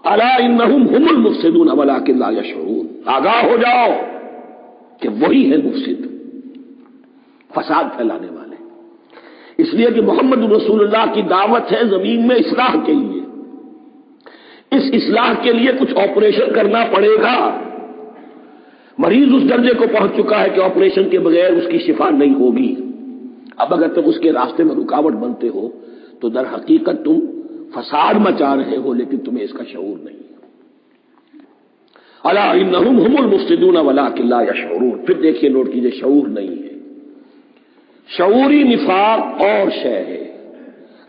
الا انہم هم المفسدون ولکن لا یشعرون، آگاہ ہو جاؤ کہ وہی ہے مفسد، فساد پھیلانے والے۔ اس لیے کہ محمد رسول اللہ کی دعوت ہے زمین میں اصلاح کے لیے، اس اصلاح کے لیے کچھ آپریشن کرنا پڑے گا۔ مریض اس درجے کو پہنچ چکا ہے کہ آپریشن کے بغیر اس کی شفا نہیں ہوگی۔ اب اگر تم اس کے راستے میں رکاوٹ بنتے ہو تو در حقیقت تم فساد مچا رہے ہو، لیکن تمہیں اس کا شعور نہیں۔ الا انہم هم المفسدون ولکن لا یشعرون، پھر دیکھیے نوٹ کیجئے، شعور نہیں ہے۔ شعوری نفاق اور شے ہے،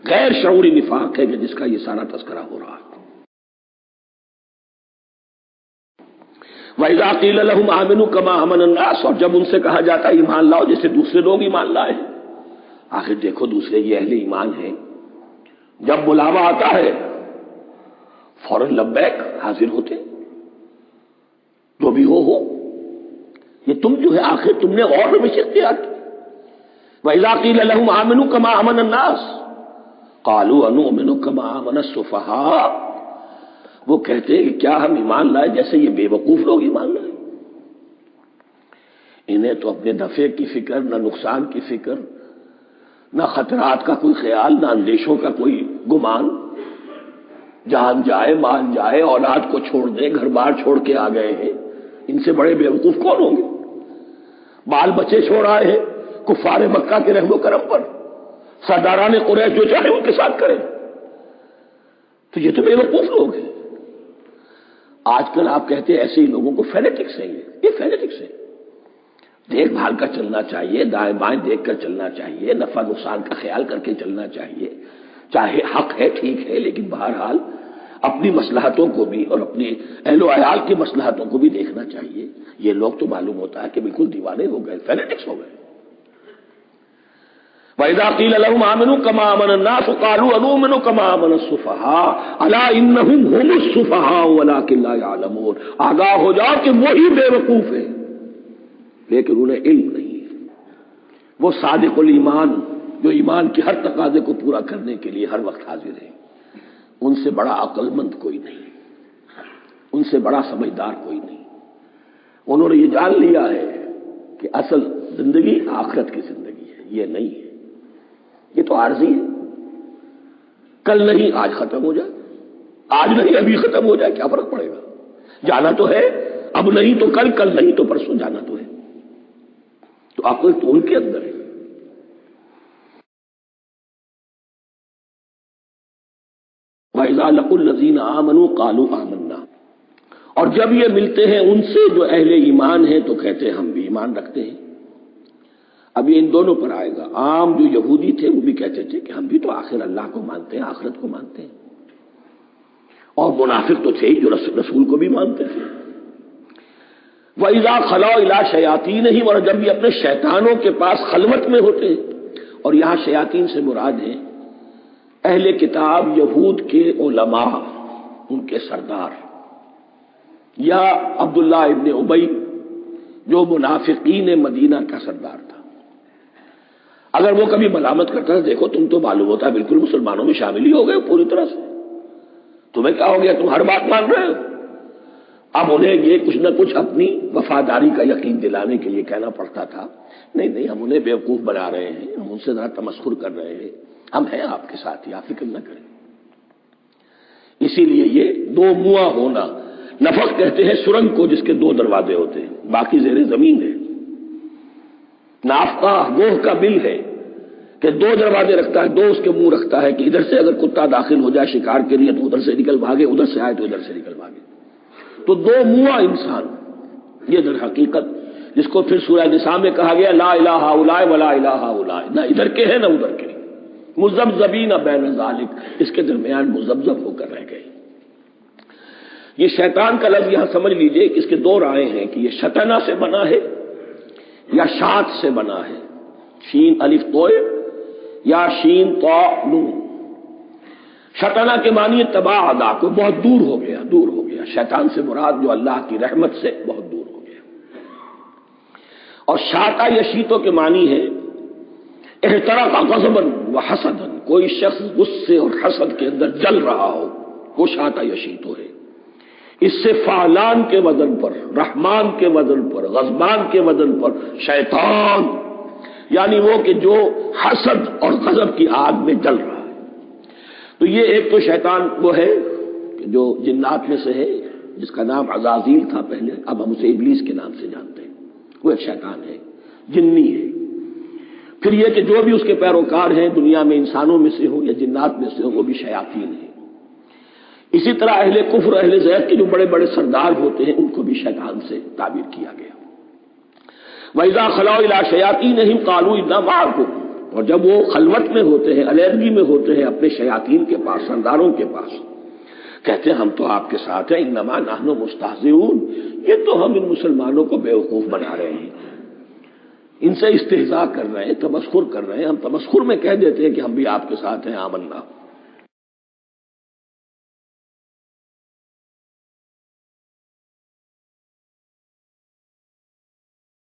غیر شعوری نفاق ہے کہ جس کا یہ سارا تذکرہ ہو رہا ہے۔ وَإِذَا قِيلَ لَهُمْ آمِنُوا كَمَا آمَنَ النَّاسُ، اور جب ان سے کہا جاتا ہے ایمان لاؤ جیسے دوسرے لوگ ایمان لائے ہیں۔ آخر دیکھو دوسرے یہ اہل ایمان ہیں، جب بلاوا آتا ہے فوراً لبیک حاضر ہوتے، جو بھی ہو۔ یہ تم جو ہے آخر تم نے اور روش اختیار کی۔ وَإِذَا قِيلَ لَهُمْ آمِنُوا كَمَا آمَنَ النَّاسُ قَالُوا أَنُؤْمِنُ كَمَا آمَنَ السُّفَهَاءُ، وہ کہتے ہیں کہ کیا ہم ایمان لائے جیسے یہ بے وقوف لوگ ایمان لائے؟ انہیں تو اپنے نفع کی فکر، نہ نقصان کی فکر، نہ خطرات کا کوئی خیال، نہ اندیشوں کا کوئی گمان۔ جان جائے، مال جائے، اولاد کو چھوڑ دیں، گھر بار چھوڑ کے آ گئے ہیں، ان سے بڑے بے وقوف کون ہوں گے؟ بال بچے چھوڑ آئے ہیں کفار مکہ کے رحم و کرم پر، سرداران قریش جو چاہے ان کے ساتھ کریں، تو یہ تو بے وقوف لوگ ہیں۔ آج کل آپ کہتے ہیں ایسے ہی لوگوں کو فینیٹکس ہیں، یہ فینیٹکس ہیں۔ دیکھ بھال کر چلنا چاہیے، دائیں بائیں دیکھ کر چلنا چاہیے، نفع نقصان کا خیال کر کے چلنا چاہیے، چاہے حق ہے ٹھیک ہے، لیکن بہرحال اپنی مصلحتوں کو بھی اور اپنے اہل و عیال کی مصلحتوں کو بھی دیکھنا چاہیے۔ یہ لوگ تو معلوم ہوتا ہے کہ بالکل دیوانے ہو گئے، فینیٹکس ہو گئے۔ وَإِذَا قِيلَ لَهُمْ آمِنُوا كَمَا آمَنَ النَّاسُ قَالُوا أَنُؤْمِنُ كَمَا آمَنَ السُّفَهَاءُ أَلَا إِنَّهُمْ هُمُ السُّفَهَاءُ وَلَكِن لَا يَعْلَمُونَ، آگاہ ہو جاؤ کہ وہی بے وقوف ہے لیکن انہیں علم نہیں ہے۔ وہ صادق الایمان جو ایمان کی ہر تقاضے کو پورا کرنے کے لیے ہر وقت حاضر ہے، ان سے بڑا عقل مند کوئی نہیں، ان سے بڑا سمجھدار کوئی نہیں۔ انہوں نے یہ جان لیا ہے کہ اصل زندگی آخرت کی زندگی ہے، یہ نہیں ہے، یہ تو عارضی ہے، کل نہیں آج ختم ہو جائے، آج نہیں ابھی ختم ہو جائے، کیا فرق پڑے گا؟ جانا تو ہے، اب نہیں تو کل، کل نہیں تو پرسوں جانا تو ہے۔ تو عقل تو ان کے اندر ہے۔ وَإِذَا لَقُوا الَّذِينَ آمَنُوا قَالُوا آمَنَّا، اور جب یہ ملتے ہیں ان سے جو اہل ایمان ہیں تو کہتے ہیں ہم بھی ایمان رکھتے ہیں۔ اب یہ ان دونوں پر آئے گا۔ عام جو یہودی تھے وہ بھی کہتے تھے کہ ہم بھی تو آخر اللہ کو مانتے ہیں، آخرت کو مانتے ہیں، اور منافق تو تھے ہی جو رسول کو بھی مانتے تھے۔ وَإِذَا خَلَوْا إِلَىٰ شَيَاطِينِهِمْ، اور جب یہ اپنے شیطانوں کے پاس خلوت میں ہوتے ہیں، اور یہاں شیاطین سے مراد ہیں اہل کتاب یہود کے علماء، ان کے سردار، یا عبداللہ ابن ابی جو منافقین مدینہ کا سردار تھا۔ اگر وہ کبھی ملامت کرتا ہے، دیکھو تم تو معلوم ہوتا ہے بالکل مسلمانوں میں شامل ہی ہو گئے پوری طرح سے، تمہیں کیا ہو گیا، تم ہر بات مان رہے ہو۔ اب انہیں یہ کچھ نہ کچھ اپنی وفاداری کا یقین دلانے کے لیے کہنا پڑتا تھا، نہیں نہیں ہم انہیں بیوقوف بنا رہے ہیں، ہم ان سے ذرا تمسخر کر رہے ہیں، ہم ہیں آپ کے ساتھ ہی، آپ فکر نہ کریں۔ اسی لیے یہ دو منہ ہونا، نفق کہتے ہیں سرنگ کو جس کے دو دروازے ہوتے ہیں، باقی زیر زمین ہے۔ نافقہ گوہ کا بل ہے کہ دو دروازے رکھتا ہے، دو اس کے منہ رکھتا ہے کہ ادھر سے اگر کتا داخل ہو جائے شکار کے لیے تو ادھر سے نکل بھاگے، ادھر سے آئے تو ادھر سے نکل بھاگے۔ تو دو منہ انسان، یہ در حقیقت جس کو پھر سورہ نساء میں کہا گیا لا الہ الا ولا الہ الا، نہ ادھر کے ہیں نہ ادھر کے، مذبذبین بین ذالک، اس کے درمیان مذبذب ہو کر رہ گئے۔ یہ شیطان کا لفظ یہاں سمجھ لیجئے کہ اس کے دو رائے ہیں کہ یہ شطنہ سے بنا ہے یا شات سے بنا ہے، شین الف توئے یا شین طا نون۔ شطنہ کے معنی تباعدا، کو بہت دور ہو گیا، دور ہو گیا۔ شیطان سے مراد جو اللہ کی رحمت سے بہت دور ہو گیا۔ اور شاتا یشیتو کے معنی ہے احترق غضبا وحسدا، کوئی شخص غصے اور حسد کے اندر جل رہا ہو، وہ شاتا یشیتو ہے۔ اس سے فعلان کے وزن پر، رحمان کے وزن پر، غضبان کے وزن پر شیطان، یعنی وہ کہ جو حسد اور غضب کی آگ میں جل رہا ہے۔ تو یہ ایک تو شیطان وہ ہے کہ جو جنات میں سے ہے، جس کا نام عزازیل تھا پہلے، اب ہم اسے ابلیس کے نام سے جانتے ہیں، وہ ایک شیطان ہے، جنی ہے۔ پھر یہ کہ جو بھی اس کے پیروکار ہیں دنیا میں، انسانوں میں سے ہوں یا جنات میں سے ہوں، وہ بھی شیاطین ہیں۔ اسی طرح اہل کفر، اہل زیغ کے جو بڑے بڑے سردار ہوتے ہیں، ان کو بھی شیطان سے تعبیر کیا گیا۔ وَإِذَا خَلَوْا إِلَىٰ شَيَاطِينِهِمْ قَالُوا إِنَّا مَعَكُمْ، اور جب وہ خلوت میں ہوتے ہیں، علیحدگی میں ہوتے ہیں اپنے شیاطین کے پاس، سرداروں کے پاس، کہتے ہیں ہم تو آپ کے ساتھ ہیں، انما نحن مستہزئون، یہ تو ہم ان مسلمانوں کو بیوقوف بنا رہے ہیں، ان سے استہزاء کر رہے ہیں، تمسخر کر رہے ہیں۔ ہم تمسخر میں کہہ دیتے ہیں کہ ہم بھی آپ کے ساتھ ہیں، آمنا۔